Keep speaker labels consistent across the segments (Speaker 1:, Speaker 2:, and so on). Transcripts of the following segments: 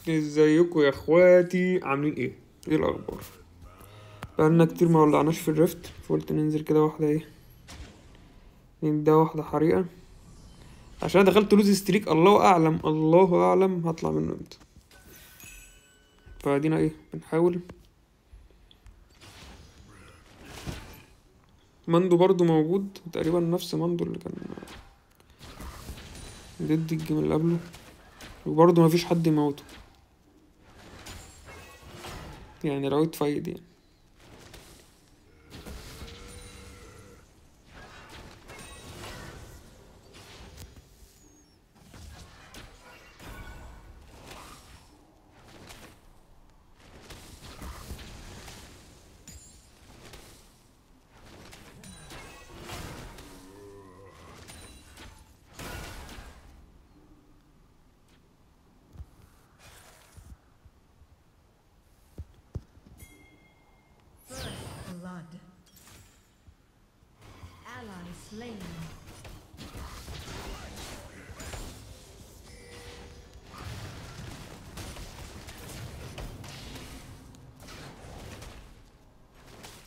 Speaker 1: ازيكم يا اخواتي، عاملين ايه؟ ايه الاخبار؟ بقالنا كتير ما ولعناش في الريفت، فقلت ننزل كده واحده ايه، نديها واحده حريقه. عشان أنا دخلت لوز ستريك، الله اعلم الله اعلم هطلع منه امتى. فادينا ايه بنحاول. ماندو برضو موجود تقريبا، نفس ماندو اللي كان ضد الجيم اللي قبله، وبرضه مفيش حد يموته، يعني لو اتفايد يعني.
Speaker 2: Blood. Ally slain.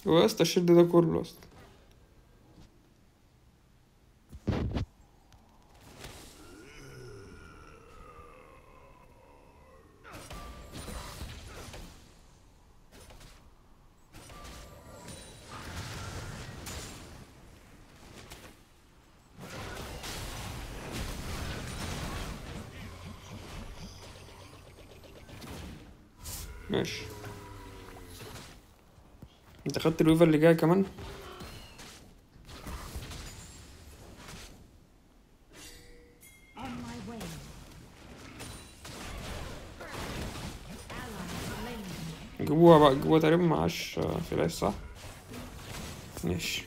Speaker 1: هو يا اسطى الشد ده كله اصلا. ماشي، انت خدت الويفر اللي جاي كمان.
Speaker 2: On my way. Ally slain.
Speaker 1: جيبوها بقى، جيبوها تقريبا معاش فلاش صح. ماشي.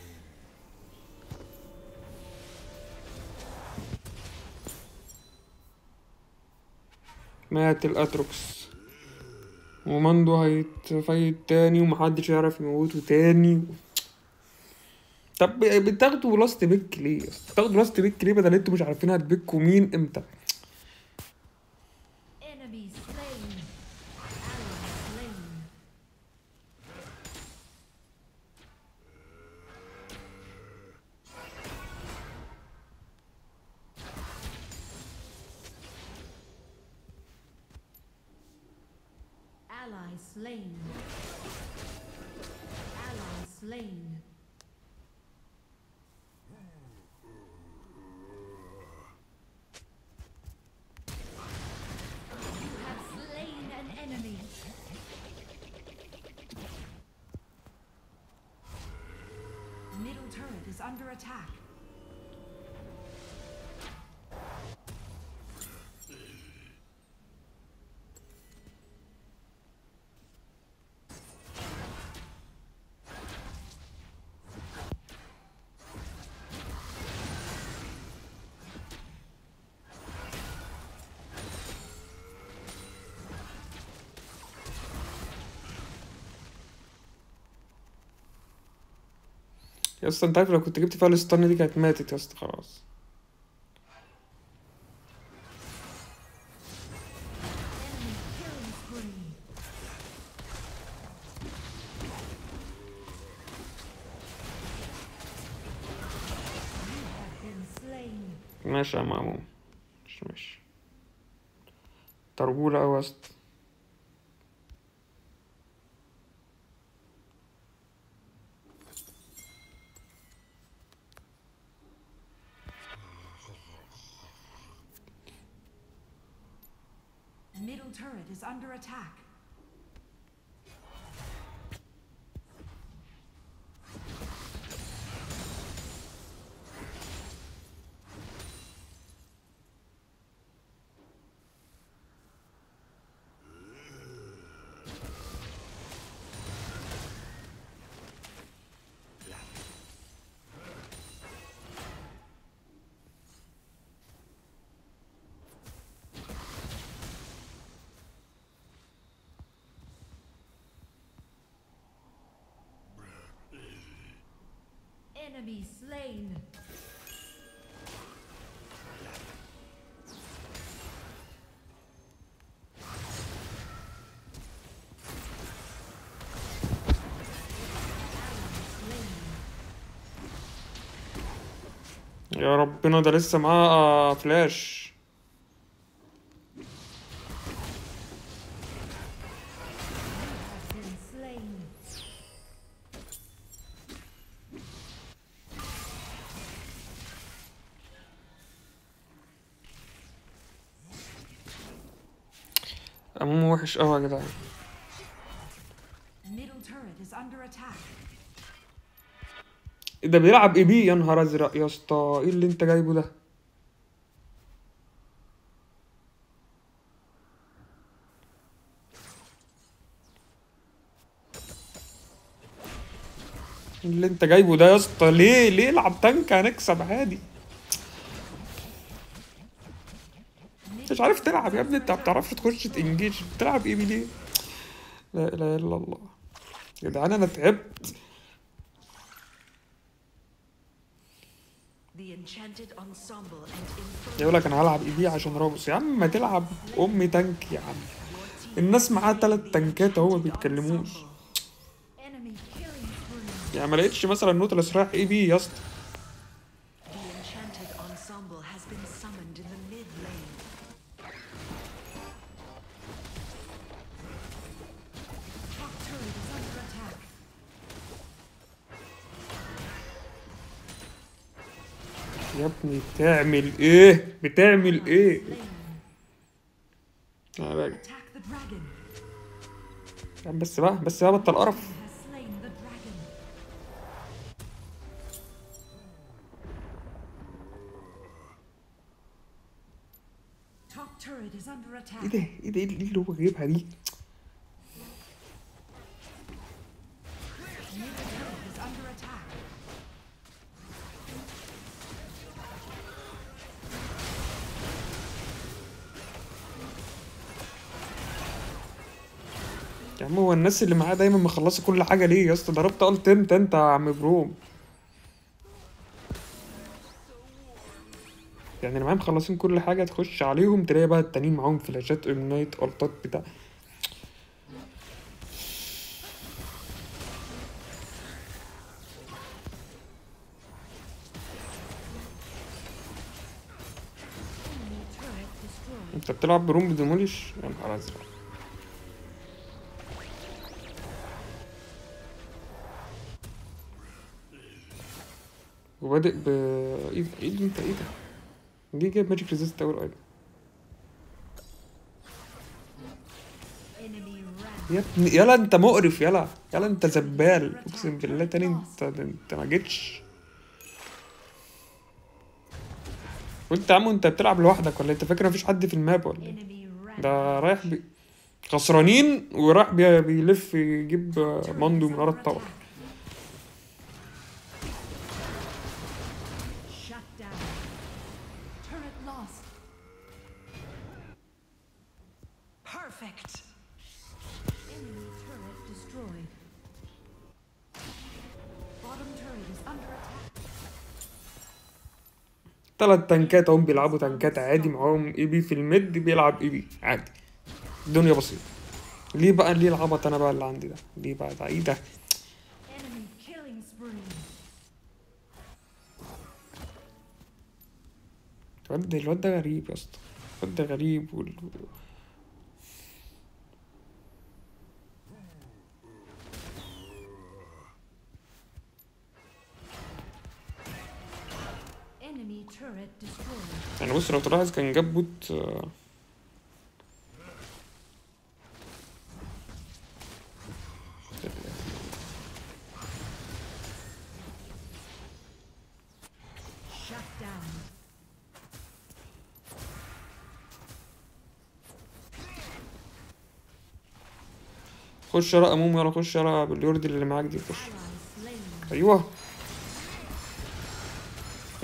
Speaker 1: مات الاتروكس، وماندو هيتفايت تاني ومحدش يعرف يموته تاني. طب بتاخدوا لاست بيك ليه يا اسطى؟ بتاخدوا لاست بيك ليه بدل انتوا مش عارفين هتبيكوا مين امتى؟
Speaker 2: Enemy slain. Ally slain. Ally slain. Ally slain. You have slain an enemy. Middle turret is under attack.
Speaker 1: يا اسطى انت عارف لو كنت جبت فيها الستان دي كانت ماتت يا اسطى خلاص.
Speaker 2: Enemy killing spree. You have been slain.
Speaker 1: ماشي يا مامو، ماشي. ترجولة أوي يا اسطى.
Speaker 2: Middle turret is under attack. Enemy slain.
Speaker 1: يا ربنا ده لسه معاه فلاش.
Speaker 2: Been slain.
Speaker 1: أمو وحش أوي يا جدعان.
Speaker 2: Middle turret is under attack.
Speaker 1: إيه ده بيلعب اي بي؟ يا نهار ازرق يا اسطى، ايه اللي انت جايبه ده؟ إيه اللي انت جايبه ده يا اسطى؟ ليه العب تانك هنكسب عادي. انت مش عارف تلعب يا ابني، انت ما بتعرفش تخش تنجيج، بتلعب اي بي ليه؟ لا اله الا الله يا جدعان، انا تعبت.
Speaker 3: The enchanted ensemble and
Speaker 1: يقول لك انا هلعب اي بي عشان رابوس. يا عم ما تلعب ام تانك يا عم. الناس معاها 3 تنكات اهو ما بيتكلموش.
Speaker 2: Enemy killing spree.
Speaker 1: يعني ما لقيتش مثلا نوتلس رايح اي بي يا اسطى.
Speaker 3: the enchanted ensemble has been summoned in the mid lane.
Speaker 2: Top turret is under attack.
Speaker 1: يا ابني بتعمل ايه؟ بتعمل ايه؟
Speaker 2: Slain.
Speaker 1: يا راجل.
Speaker 2: Attack the dragon.
Speaker 1: يا عم بس بقى بطل قرف.
Speaker 2: Has slain the dragon. Top turret is under
Speaker 1: ايه
Speaker 2: attack.
Speaker 1: ده ايه ده ايه اللي هو جايبها دي؟
Speaker 2: Middle turret is under attack.
Speaker 1: يا عم هو الناس اللي معاه دايما مخلصه كل حاجه ليه يا اسطى؟ ضربت قلت امتى انت يا عم بروم؟ يعني اللي معايا مخلصين كل حاجه، تخش عليهم تلاقي بقى التانيين معاهم فلاشات امنايت التات بتاع.
Speaker 2: Enemy turret destroyed.
Speaker 1: انت بتلعب بروم بديموليش؟ يا نهار ازرق. وبادئ ب ايه اللي انت ايه ده؟ ليه جايب ماجيك ريزيست اول ايضا؟
Speaker 2: Enemy ran.
Speaker 1: يا ابني يلا انت مقرف، يلا انت زبال، اقسم بالله تاني انت ما جيتش. وانت يا عم انت بتلعب لوحدك ولا انت فاكر مفيش حد في الماب ولا ايه؟
Speaker 2: Enemy ran.
Speaker 1: ده رايح خسرانين وراح بيلف يجيب ماندو من ورا الطور.
Speaker 2: Shut down. Turret lost.
Speaker 3: Perfect.
Speaker 2: Enemy turret destroyed. Bottom turret is under attack.
Speaker 1: 3 تنكات اهم بيلعبوا تنكات عادي، معاهم اي بي في الميد بيلعب اي بي عادي. الدنيا بسيطة. ليه العبط انا بقى اللي عندي ده؟ ليه بقى ده ايه ده؟
Speaker 2: Enemy killing spree.
Speaker 1: الواد ده غريب يا اسطى. الواد ده غريب
Speaker 2: Enemy turret destroyed.
Speaker 1: يعني بص لو تلاحظ كان جاب بوت
Speaker 2: Shut down.
Speaker 1: خش يلا اموم، يلا خش يلا باليورد اللي معاك دي خش.
Speaker 2: Ally slain.
Speaker 1: ايوه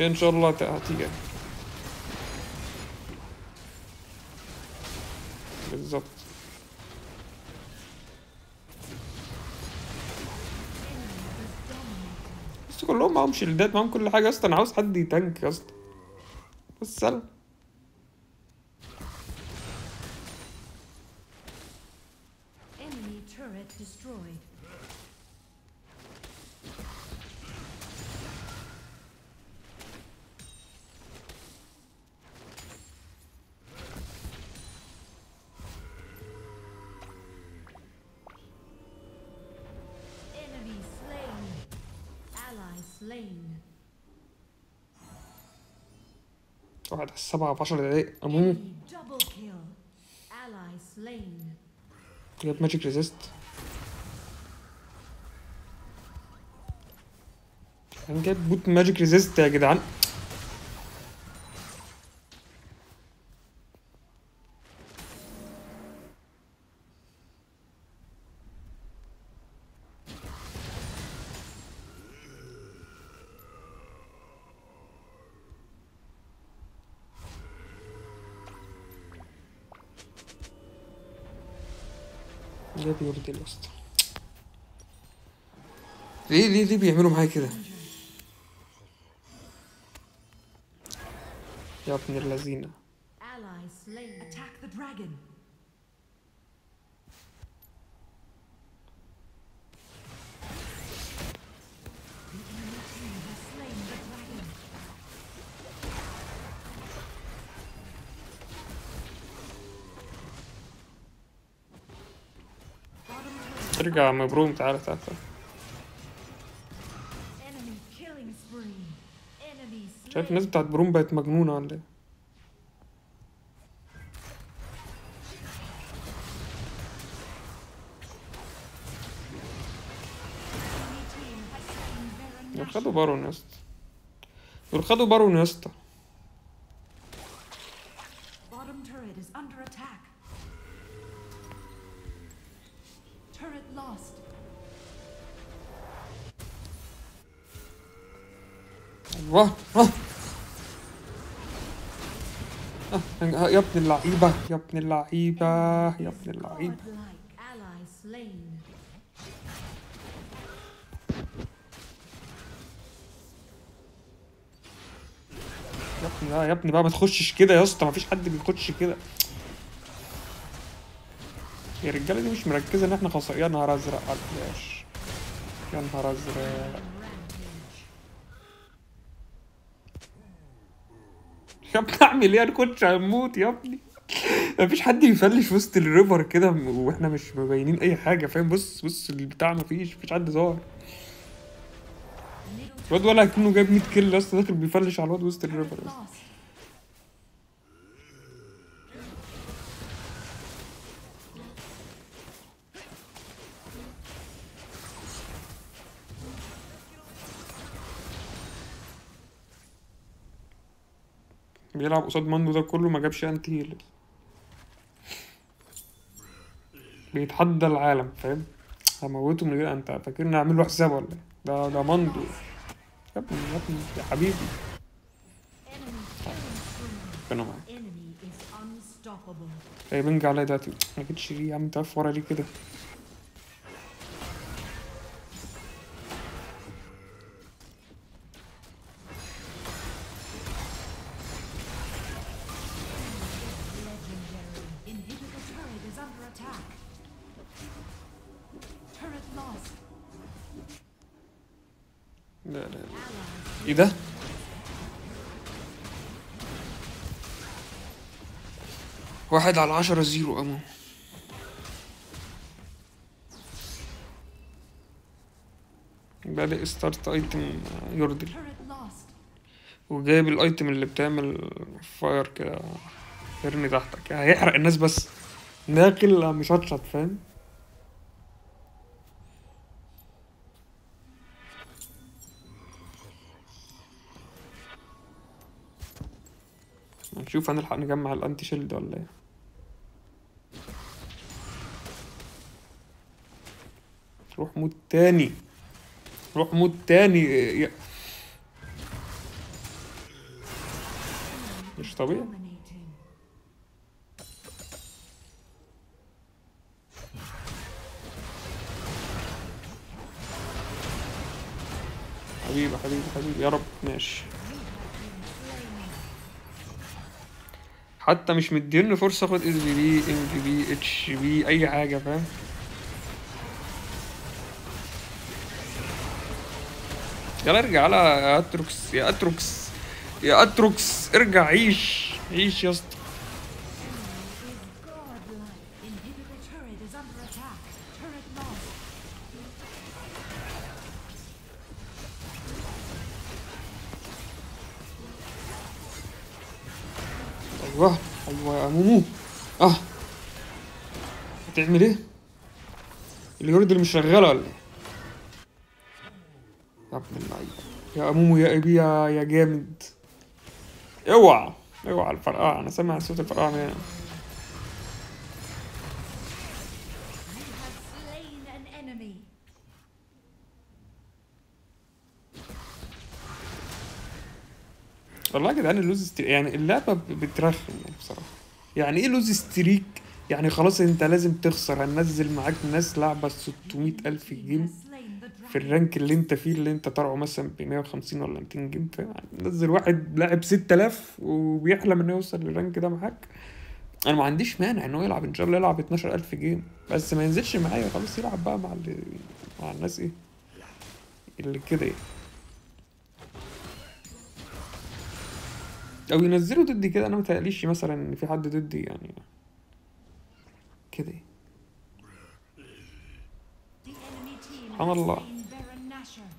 Speaker 1: ان شاء الله هتيجي بالظبط. بس كلهم معاهم شيلدات، معاهم كل حاجه يا اسطى. انا عاوز حد يتانك يا اسطى بس سلام.
Speaker 2: Enemy turret destroyed. slain.
Speaker 1: واحد على السبعة في 10 دقايق أمومو.
Speaker 2: Enemy double kill. Ally slain.
Speaker 1: جاب ماجيك ريزيست. كان جايب بوت ماجيك ريزيست يا جدعان. جاب يوردي يا اسطى. ليه بيعملوا معايا كده يا ابن اللذينة؟
Speaker 2: Ally slain. Attack the dragon. The enemy team has slain the dragon. Bottom turret.
Speaker 1: ارجع يا مبروم، تعالى تعالى.
Speaker 2: Enemy killing spree. Enemy
Speaker 1: شايف
Speaker 2: slain.
Speaker 1: الناس بتاعت بروم بقت مجنونة ولا ايه؟
Speaker 2: Enemy team has slain Baron
Speaker 1: دول
Speaker 2: Nashor.
Speaker 1: خدوا بارون يا اسطى. دول خدوا بارون يا اسطى.
Speaker 2: Bottom turret is under attack. Turret lost.
Speaker 1: ايوه يا ابن اللعيبة يا ابن اللعيبة يا ابن اللعيبة.
Speaker 2: Godlike ally slain.
Speaker 1: يا ابني بقى يا ابني بقى ما تخشش كده يا اسطى، مفيش حد بيخش كده. يا الرجالة دي مش مركزة ان احنا خسر. يا نهار ازرق على الفلاش، يا نهار ازرق يا ابني. اعمل ايه؟ انا كنتش هموت يا ابني. مفيش حد يفلش وسط الريفر كده واحنا مش مبينين اي حاجة، فاهم؟ بص البتاع مفيش حد ظاهر.
Speaker 2: Middle
Speaker 1: الواد ولا كأنه جايب 100 كيل لسه داخل بيفلش على الواد وسط
Speaker 2: turret
Speaker 1: الريفر.
Speaker 2: lost.
Speaker 1: بيلعب قصاد ماندو ده كله ما جابش انتي هيل. بيتحدى العالم، فاهم؟ هموته من غير انت فاكرني اعمل له حساب ولا ايه؟ ده ماندو يا ابني يا ابني يا حبيبي.
Speaker 2: Enemy killing spree.
Speaker 1: كانوا معاك.
Speaker 2: Enemy is unstoppable.
Speaker 1: ايه بنج عليا دلوقتي؟ ما جيتش ليه يا عم؟ انت واقف ورا ليه كده؟
Speaker 2: Legendary. Inhibitor turret is under attack. Turret lost.
Speaker 1: لا
Speaker 2: Ally
Speaker 1: ايه ده؟ واحد على 10 زيرو امام. بادئ ستارت ايتم يوردل،
Speaker 2: turret lost.
Speaker 1: وجايب الايتم اللي بتعمل فاير كده يرمي تحتك، يعني هيحرق الناس بس ناكل مش هتشط، فاهم؟ هنشوف هنلحق نجمع الانتي شيلد ولا ايه. روح موت تاني، روح موت تاني مش طبيعي.
Speaker 2: Dominating.
Speaker 1: حبيبي حبيبي حبيبي يا رب. ماشي، حتى مش مديني فرصة اخد اس بي بي ام بي بي اتش بي اي حاجة، فاهم؟ يلا ارجع يا اتروكس يا اتروكس يا اتروكس، ارجع عيش عيش يا اسطى.
Speaker 2: Is godlike. Inhibitor turret is under attack. Turret lost.
Speaker 1: ايوه ايوه يا مومو. اه هتعمل ايه؟ اليورد اللي مش شغاله ولا ايه؟ يا ابن اللعيبه يا مومو يا ابي يا جامد. اوعى اوعى الفرقعه، انا سامع صوت الفرقعه من هنا.
Speaker 2: You have slain an enemy.
Speaker 1: والله يا جدعان اللوز يعني اللعبة بترخم يعني بصراحة. يعني ايه لوز ستريك؟ يعني خلاص انت لازم تخسر، هننزل معاك ناس لعبة 600 ألف جيم
Speaker 2: Has slain the
Speaker 1: في
Speaker 2: dragon.
Speaker 1: الرانك اللي انت فيه، اللي انت طالعه مثلا ب 150 ولا 200 جيم، فاهم يعني؟ نزل واحد لاعب 6000 وبيحلم انه يوصل للرانك ده معاك. انا ما عنديش مانع ان هو يلعب، ان شاء الله يلعب 12000 جيم، بس ما ينزلش معايا خلاص، يلعب بقى مع الناس ايه اللي كده ايه، او ينزلوا ضدي كده. انا متهيأليش مثلا ان في حد ضدي يعني كده ايه.
Speaker 2: The enemy team
Speaker 1: سبحان
Speaker 2: has
Speaker 1: الله.
Speaker 2: slain Baron Nashor.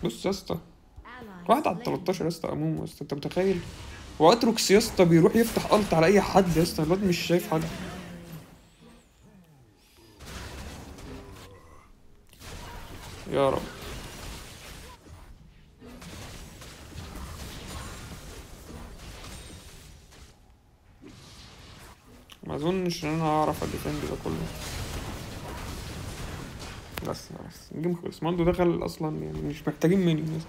Speaker 1: بص يا اسطى،
Speaker 2: Ally
Speaker 1: واحد على
Speaker 2: slain.
Speaker 1: 13 يا اسطى اموم يا اسطى، انت متخيل؟ واتروكس يا اسطى بيروح يفتح الت على اي حد يا اسطى، الواد مش شايف حد. يا رب. ما اظنش ان انا هعرف اديفند ده كله. بس الجيم خلص، ماندو دخل اصلا، يعني مش محتاجين مني بس.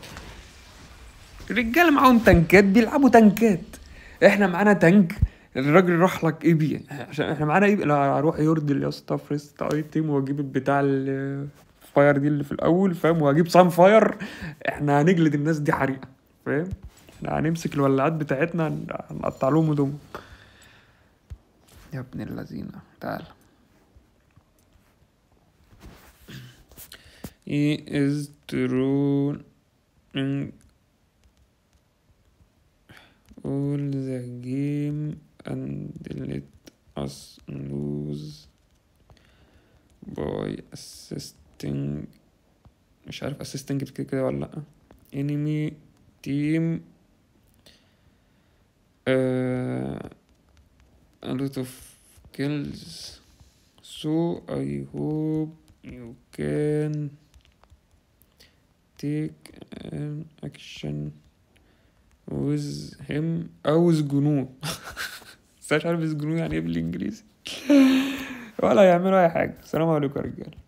Speaker 1: الرجاله معاهم تنكات بيلعبوا تنكات، احنا معانا تانك. الراجل راح لك اي بي عشان احنا معانا اي بي. لا اروح يوردل يا اسطى فريست ايتم واجيب البتاع الفاير دي اللي في الاول، فاهم؟ وهجيب سام فاير. احنا هنجلد الناس دي حريقه، فاهم؟ احنا هنمسك الولاعات بتاعتنا هنقطع لهم هدوم. يا ابن اللذينه تعال. He is true in all the game and let us lose by assisting. مش عارف assisting كده كده ولا لأ. enemy team a lot of kills, so I hope you can take an action with him أو with جنون. بس مش عارف with جنون يعني ايه بالانجليزي. ولا يعملوا اي حاجة. السلام عليكم يا رجالة.